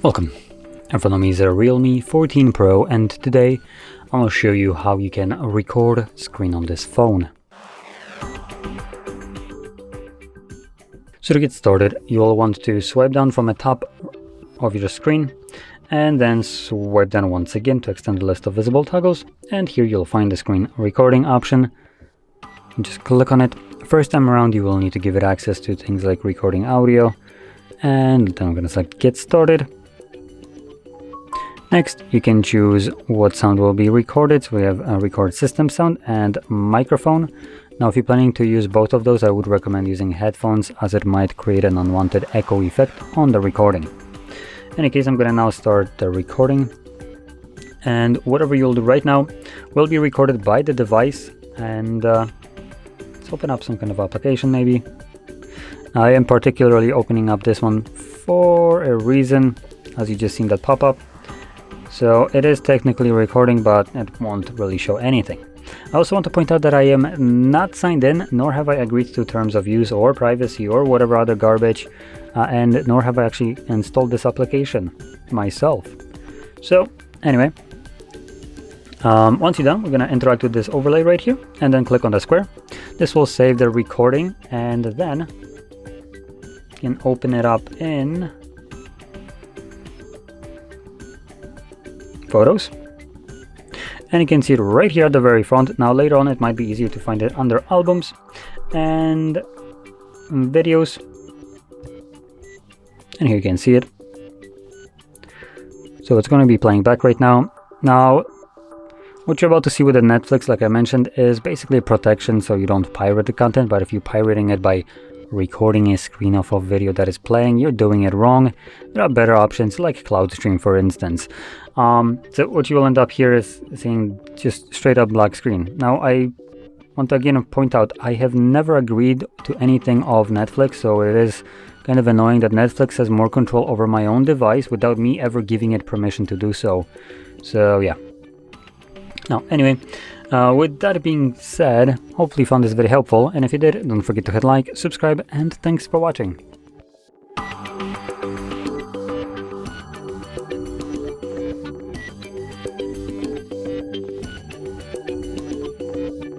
Welcome. In front of me is a Realme 14 Pro, and today I'm going to show you how you can record screen on this phone. So to get started, you'll want to swipe down from the top of your screen and then swipe down once again to extend the list of visible toggles, and here you'll find the screen recording option. Just click on it. First time around you will need to give it access to things like recording audio, and then I'm going to select get started. Next, you can choose what sound will be recorded. So we have a record system sound and microphone. Now, if you're planning to use both of those, I would recommend using headphones, as it might create an unwanted echo effect on the recording. In any case, I'm going to now start the recording. And whatever you'll do right now will be recorded by the device. And let's open up some kind of application maybe. I am particularly opening up this one for a reason, as you just seen that pop up. So it is technically recording, but it won't really show anything. I also want to point out that I am not signed in, nor have I agreed to terms of use or privacy or whatever other garbage, and nor have I actually installed this application myself. So anyway, once you're done, we're going to interact with this overlay right here and then click on the square. This will save the recording, and then you can open it up in Photos, and you can see it right here at the very front. Now later on it might be easier to find it under albums and videos, and here you can see it. So it's going to be playing back right now. Now what you're about to see with the Netflix, like I mentioned, is basically protection, so you don't pirate the content. But if you're pirating it by recording a screen of a video that is playing, you're doing it wrong. There are better options like Cloud Stream, for instance. So what you will end up here is seeing just straight up black screen. Now I want to again point out, I have never agreed to anything of Netflix, so it is kind of annoying that Netflix has more control over my own device without me ever giving it permission to do so. So yeah. Now anyway, with that being said, hopefully you found this very helpful, and if you did, don't forget to hit like, subscribe, and thanks for watching.